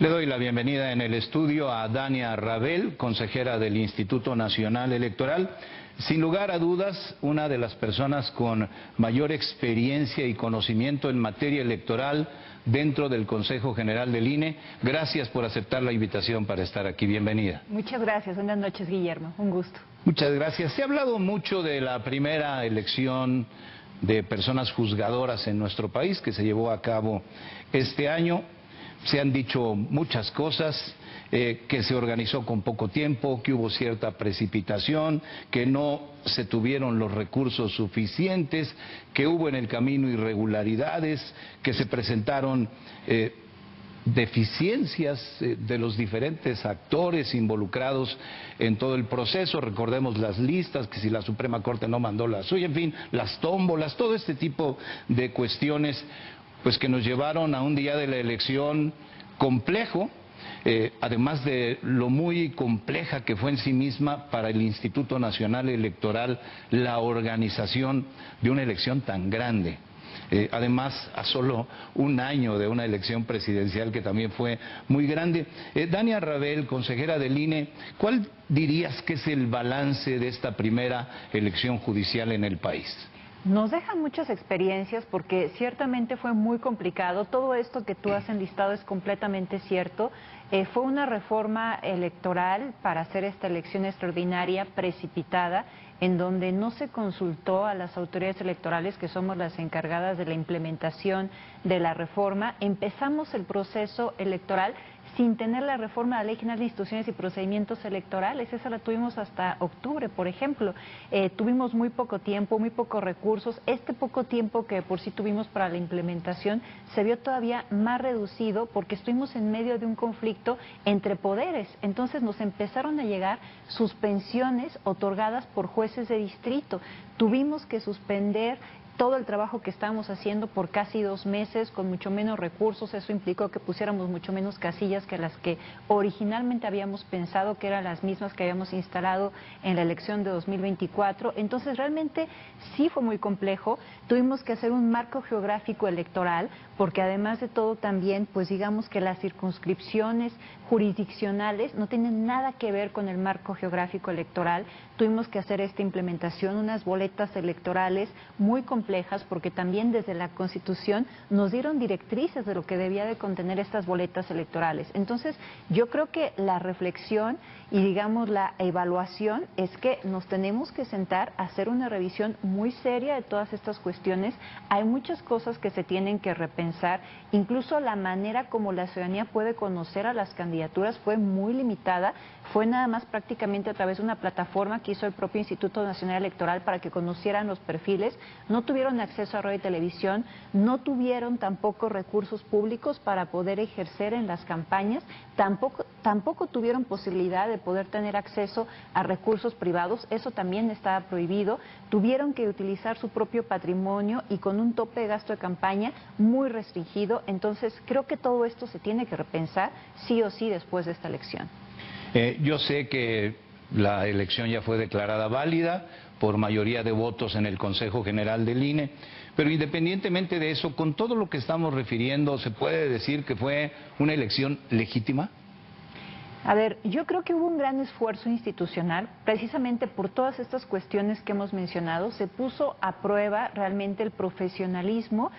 Le doy la bienvenida en el estudio a Dania Rabel, consejera del Instituto Nacional Electoral. Sin lugar a dudas, una de las personas con mayor experiencia y conocimiento en materia electoral dentro del Consejo General del INE. Gracias por aceptar la invitación para estar aquí. Bienvenida. Muchas gracias. Buenas noches, Guillermo. Un gusto. Muchas gracias. Se ha hablado mucho de la primera elección de personas juzgadoras en nuestro país que se llevó a cabo este año. Se han dicho muchas cosas, que se organizó con poco tiempo, que hubo cierta precipitación, que no se tuvieron los recursos suficientes, que hubo en el camino irregularidades, que se presentaron deficiencias de los diferentes actores involucrados en todo el proceso. Recordemos las listas, que si la Suprema Corte no mandó la suya, en fin, las tómbolas, todo este tipo de cuestiones pues que nos llevaron a un día de la elección complejo, además de lo muy compleja que fue en sí misma para el Instituto Nacional Electoral la organización de una elección tan grande. Además, a solo un año de una elección presidencial que también fue muy grande. Dania Rabel, consejera del INE, ¿cuál dirías que es el balance de esta primera elección judicial en el país? Nos dejan muchas experiencias porque ciertamente fue muy complicado. Todo esto que tú has enlistado es completamente cierto. Fue una reforma electoral para hacer esta elección extraordinaria precipitada, en donde no se consultó a las autoridades electorales, que somos las encargadas de la implementación de la reforma. Empezamos el proceso electoral sin tener la reforma de la Ley General de Instituciones y Procedimientos Electorales. Esa la tuvimos hasta octubre, por ejemplo. Tuvimos muy poco tiempo, muy pocos recursos. Este poco tiempo que por sí tuvimos para la implementación se vio todavía más reducido porque estuvimos en medio de un conflicto entre poderes. Entonces nos empezaron a llegar suspensiones otorgadas por jueces de distrito. Tuvimos que suspender todo el trabajo que estábamos haciendo por casi 2 meses con mucho menos recursos. Eso implicó que pusiéramos mucho menos casillas que las que originalmente habíamos pensado, que eran las mismas que habíamos instalado en la elección de 2024. Entonces realmente sí fue muy complejo. Tuvimos que hacer un marco geográfico electoral porque además de todo también, pues digamos que las circunscripciones jurisdiccionales no tienen nada que ver con el marco geográfico electoral. Tuvimos que hacer esta implementación, unas boletas electorales muy complejas, porque también desde la Constitución nos dieron directrices de lo que debía de contener estas boletas electorales. Entonces, yo creo que la reflexión y digamos la evaluación es que nos tenemos que sentar a hacer una revisión muy seria de todas estas cuestiones. Hay muchas cosas que se tienen que repensar, incluso la manera como la ciudadanía puede conocer a las candidaturas fue muy limitada, fue nada más prácticamente a través de una plataforma que hizo el propio Instituto Nacional Electoral para que conocieran los perfiles. No tuvieron acceso a radio y televisión, no tuvieron tampoco recursos públicos para poder ejercer en las campañas, tampoco tuvieron posibilidad de poder tener acceso a recursos privados, eso también estaba prohibido. Tuvieron que utilizar su propio patrimonio y con un tope de gasto de campaña muy restringido. Entonces creo que todo esto se tiene que repensar sí o sí después de esta elección. Yo sé que la elección ya fue declarada válida por mayoría de votos en el Consejo General del INE, pero independientemente de eso, con todo lo que estamos refiriendo, ¿se puede decir que fue una elección legítima? A ver, yo creo que hubo un gran esfuerzo institucional, precisamente por todas estas cuestiones que hemos mencionado. Se puso a prueba realmente el profesionalismo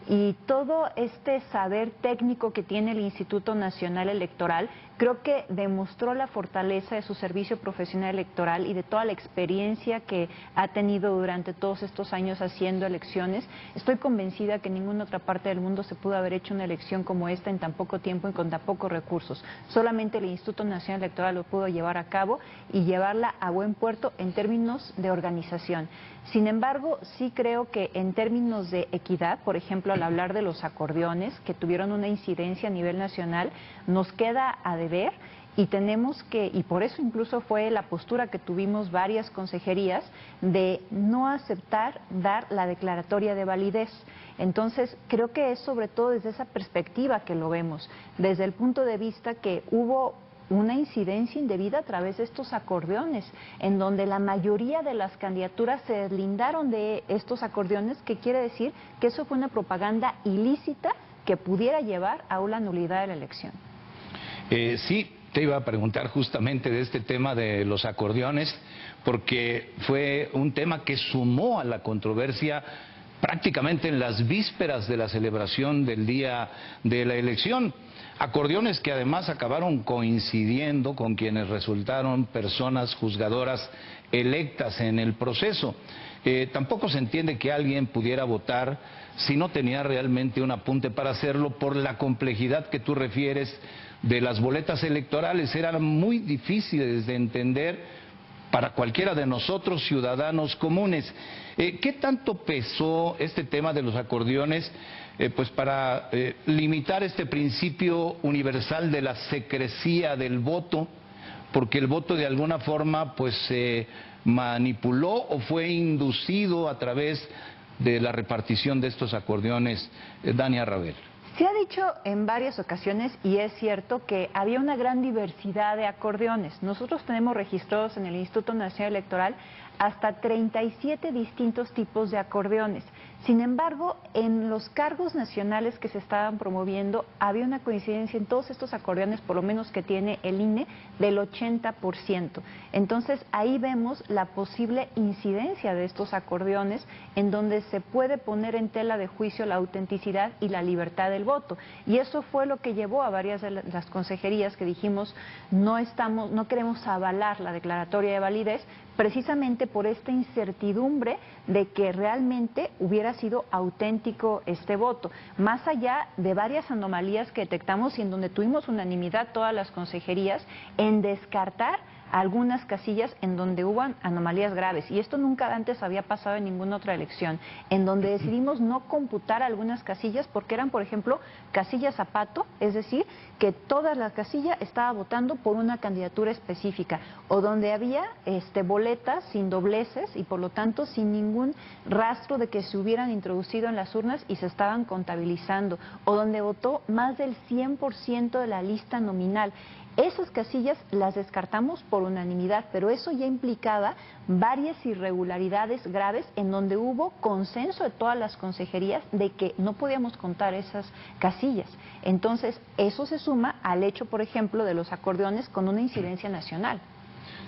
y todo este saber técnico que tiene el Instituto Nacional Electoral. Creo que demostró la fortaleza de su servicio profesional electoral y de toda la experiencia que ha tenido durante todos estos años haciendo elecciones. Estoy convencida que en ninguna otra parte del mundo se pudo haber hecho una elección como esta en tan poco tiempo y con tan pocos recursos. Solamente el Instituto Nacional Electoral lo pudo llevar a cabo y llevarla a buen puerto en términos de organización. Sin embargo, sí creo que en términos de equidad, por ejemplo, al hablar de los acordeones que tuvieron una incidencia a nivel nacional, nos queda a deber y tenemos que, y por eso incluso fue la postura que tuvimos varias consejerías, de no aceptar dar la declaratoria de validez. Entonces, creo que es sobre todo desde esa perspectiva que lo vemos, desde el punto de vista que hubo una incidencia indebida a través de estos acordeones, en donde la mayoría de las candidaturas se deslindaron de estos acordeones, que quiere decir que eso fue una propaganda ilícita que pudiera llevar a una nulidad de la elección. Sí, te iba a preguntar justamente de este tema de los acordeones, porque fue un tema que sumó a la controversia prácticamente en las vísperas de la celebración del día de la elección. Acordeones que además acabaron coincidiendo con quienes resultaron personas juzgadoras electas en el proceso. Tampoco se entiende que alguien pudiera votar si no tenía realmente un apunte para hacerlo por la complejidad que tú refieres de las boletas electorales. Eran muy difíciles de entender para cualquiera de nosotros, ciudadanos comunes. ¿Qué tanto pesó este tema de los acordeones pues para limitar este principio universal de la secrecía del voto? Porque el voto de alguna forma pues se manipuló o fue inducido a través de la repartición de estos acordeones. Dania Rabel. Se ha dicho en varias ocasiones, y es cierto, que había una gran diversidad de acordeones. Nosotros tenemos registrados en el Instituto Nacional Electoral hasta 37 distintos tipos de acordeones. Sin embargo, en los cargos nacionales que se estaban promoviendo, había una coincidencia en todos estos acordeones, por lo menos que tiene el INE, del 80%. Entonces, ahí vemos la posible incidencia de estos acordeones, en donde se puede poner en tela de juicio la autenticidad y la libertad del voto. Y eso fue lo que llevó a varias de las consejerías que dijimos, no queremos avalar la declaratoria de validez, precisamente por esta incertidumbre de que realmente hubiera sido auténtico este voto, más allá de varias anomalías que detectamos y en donde tuvimos unanimidad todas las consejerías en descartar algunas casillas en donde hubo anomalías graves, y esto nunca antes había pasado en ninguna otra elección, en donde decidimos no computar algunas casillas porque eran, por ejemplo, casillas zapato, es decir, que toda la casilla estaba votando por una candidatura específica, o donde había boletas sin dobleces y por lo tanto sin ningún rastro de que se hubieran introducido en las urnas y se estaban contabilizando, o donde votó más del 100% de la lista nominal. Esas casillas las descartamos por unanimidad, pero eso ya implicaba varias irregularidades graves en donde hubo consenso de todas las consejerías de que no podíamos contar esas casillas. Entonces, eso se suma al hecho, por ejemplo, de los acordeones con una incidencia nacional.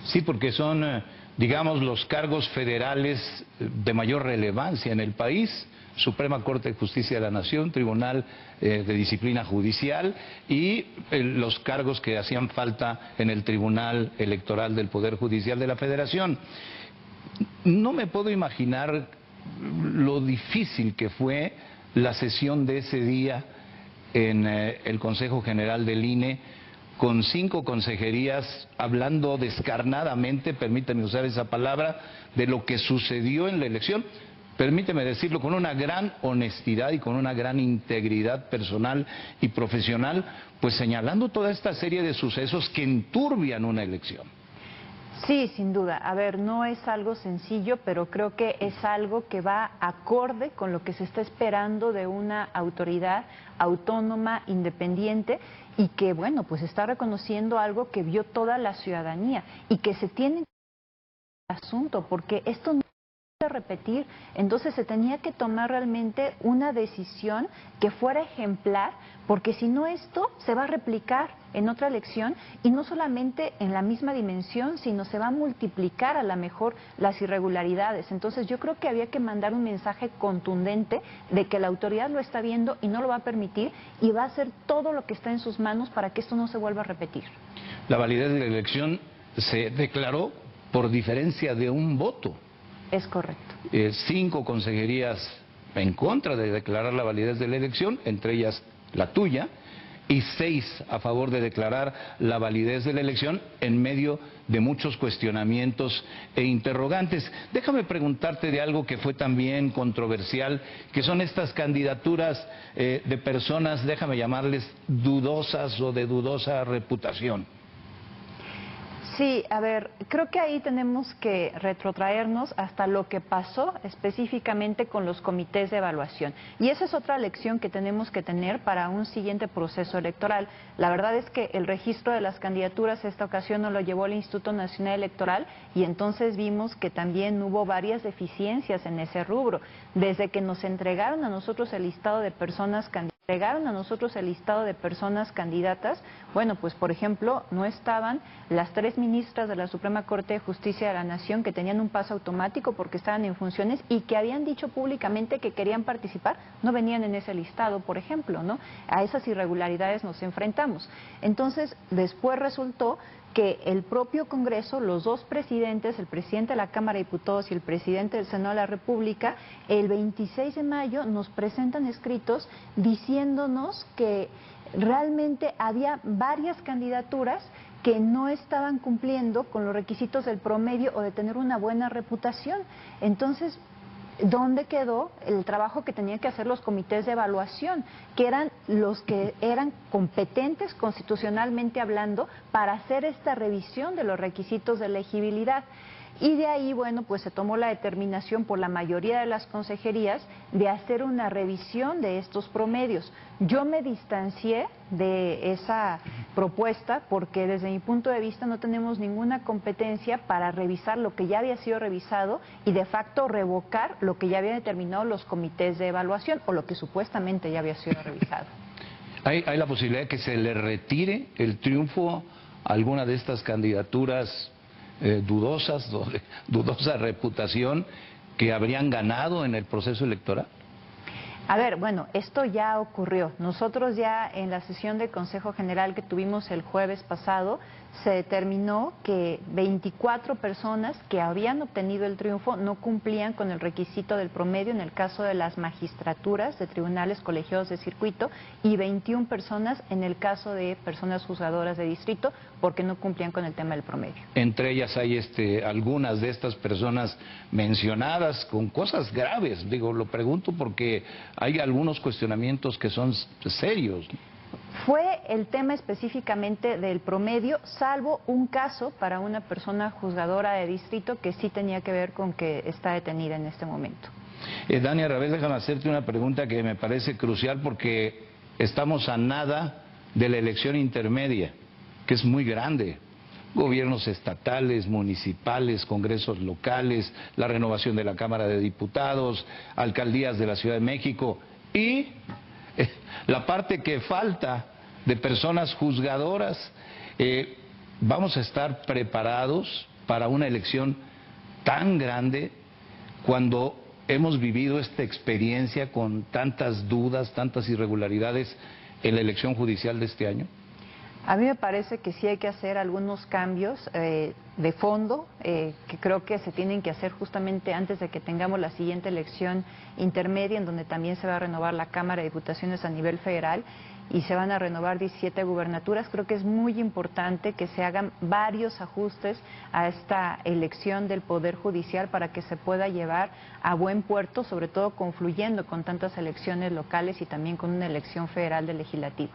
Sí, porque son, digamos, los cargos federales de mayor relevancia en el país: Suprema Corte de Justicia de la Nación, Tribunal de Disciplina Judicial y los cargos que hacían falta en el Tribunal Electoral del Poder Judicial de la Federación. No me puedo imaginar lo difícil que fue la sesión de ese día en el Consejo General del INE, con 5 consejerías hablando descarnadamente, permíteme usar esa palabra, de lo que sucedió en la elección. Permíteme decirlo con una gran honestidad y con una gran integridad personal y profesional, pues señalando toda esta serie de sucesos que enturbian una elección. Sí, sin duda. A ver, no es algo sencillo, pero creo que es algo que va acorde con lo que se está esperando de una autoridad autónoma, independiente, y que, bueno, pues está reconociendo algo que vio toda la ciudadanía y que se tiene que asunto, porque esto no repetir, entonces se tenía que tomar realmente una decisión que fuera ejemplar, porque si no esto se va a replicar en otra elección y no solamente en la misma dimensión, sino se va a multiplicar a lo mejor las irregularidades. Entonces yo creo que había que mandar un mensaje contundente de que la autoridad lo está viendo y no lo va a permitir y va a hacer todo lo que está en sus manos para que esto no se vuelva a repetir. La validez de la elección se declaró por diferencia de un voto. Es correcto. 5 consejerías en contra de declarar la validez de la elección, entre ellas la tuya, y 6 a favor de declarar la validez de la elección en medio de muchos cuestionamientos e interrogantes. Déjame preguntarte de algo que fue también controversial, que son estas candidaturas de personas, déjame llamarles dudosas o de dudosa reputación. Sí, a ver, creo que ahí tenemos que retrotraernos hasta lo que pasó específicamente con los comités de evaluación. Y esa es otra lección que tenemos que tener para un siguiente proceso electoral. La verdad es que el registro de las candidaturas esta ocasión nos lo llevó el Instituto Nacional Electoral y entonces vimos que también hubo varias deficiencias en ese rubro. Desde que nos entregaron a nosotros el listado de personas candidatas entregaron a nosotros el listado de personas candidatas, bueno, pues por ejemplo, no estaban las 3 ministras de la Suprema Corte de Justicia de la Nación que tenían un paso automático porque estaban en funciones y que habían dicho públicamente que querían participar, no venían en ese listado, por ejemplo, ¿no? A esas irregularidades nos enfrentamos. Entonces, después resultó que el propio Congreso, los 2 presidentes, el presidente de la Cámara de Diputados y el presidente del Senado de la República, el 26 de mayo nos presentan escritos diciéndonos que realmente había varias candidaturas que no estaban cumpliendo con los requisitos del promedio o de tener una buena reputación. Entonces, ¿dónde quedó el trabajo que tenían que hacer los comités de evaluación, que eran los que eran competentes constitucionalmente hablando para hacer esta revisión de los requisitos de elegibilidad? Y de ahí, bueno, pues se tomó la determinación por la mayoría de las consejerías de hacer una revisión de estos promedios. Yo me distancié de esa propuesta porque desde mi punto de vista no tenemos ninguna competencia para revisar lo que ya había sido revisado y de facto revocar lo que ya habían determinado los comités de evaluación o lo que supuestamente ya había sido revisado. ¿Hay la posibilidad de que se le retire el triunfo a alguna de estas candidaturas dudosas, de dudosa reputación, que habrían ganado en el proceso electoral? A ver, bueno, esto ya ocurrió. Nosotros ya en la sesión del Consejo General que tuvimos el jueves pasado, se determinó que 24 personas que habían obtenido el triunfo no cumplían con el requisito del promedio en el caso de las magistraturas de tribunales colegiados de circuito y 21 personas en el caso de personas juzgadoras de distrito porque no cumplían con el tema del promedio. Entre ellas hay algunas de estas personas mencionadas con cosas graves. Digo, lo pregunto porque hay algunos cuestionamientos que son serios. Fue el tema específicamente del promedio, salvo un caso para una persona juzgadora de distrito que sí tenía que ver con que está detenida en este momento. Dania Rabel, déjame hacerte una pregunta que me parece crucial porque estamos a nada de la elección intermedia, que es muy grande. Gobiernos estatales, municipales, congresos locales, la renovación de la Cámara de Diputados, alcaldías de la Ciudad de México y la parte que falta de personas juzgadoras. ¿Vamos a estar preparados para una elección tan grande cuando hemos vivido esta experiencia con tantas dudas, tantas irregularidades en la elección judicial de este año? A mí me parece que sí hay que hacer algunos cambios de fondo que creo que se tienen que hacer justamente antes de que tengamos la siguiente elección intermedia, en donde también se va a renovar la Cámara de Diputaciones a nivel federal y se van a renovar 17 gubernaturas. Creo que es muy importante que se hagan varios ajustes a esta elección del Poder Judicial para que se pueda llevar a buen puerto, sobre todo confluyendo con tantas elecciones locales y también con una elección federal del Legislativo.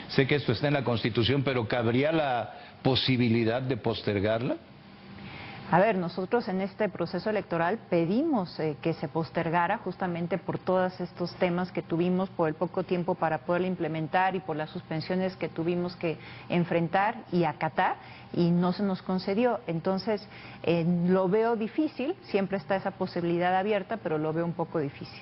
Sé que esto está en la Constitución, pero ¿cabría la posibilidad de postergarla? A ver, nosotros en este proceso electoral pedimos que se postergara justamente por todos estos temas que tuvimos, por el poco tiempo para poderlo implementar y por las suspensiones que tuvimos que enfrentar y acatar, y no se nos concedió. Entonces, lo veo difícil, siempre está esa posibilidad abierta, pero lo veo un poco difícil.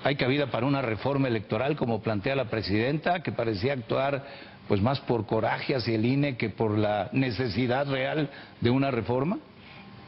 ¿Hay cabida para una reforma electoral como plantea la presidenta, que parecía actuar pues más por coraje hacia el INE que por la necesidad real de una reforma?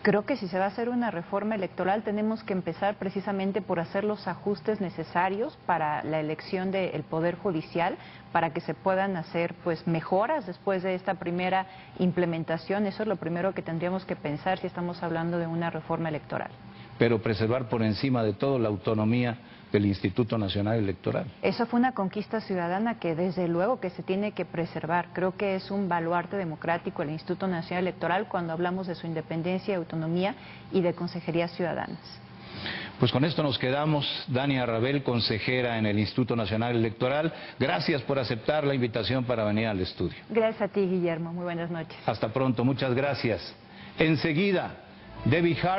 Creo que si se va a hacer una reforma electoral tenemos que empezar precisamente por hacer los ajustes necesarios para la elección del Poder Judicial, para que se puedan hacer pues mejoras después de esta primera implementación. Eso es lo primero que tendríamos que pensar si estamos hablando de una reforma electoral. Pero preservar por encima de todo la autonomía del Instituto Nacional Electoral. Eso fue una conquista ciudadana que desde luego que se tiene que preservar. Creo que es un baluarte democrático el Instituto Nacional Electoral cuando hablamos de su independencia, autonomía y de consejerías ciudadanas. Pues con esto nos quedamos. Dania Rabel, consejera en el Instituto Nacional Electoral. Gracias por aceptar la invitación para venir al estudio. Gracias a ti, Guillermo. Muy buenas noches. Hasta pronto. Muchas gracias. Enseguida, Debbie Harry.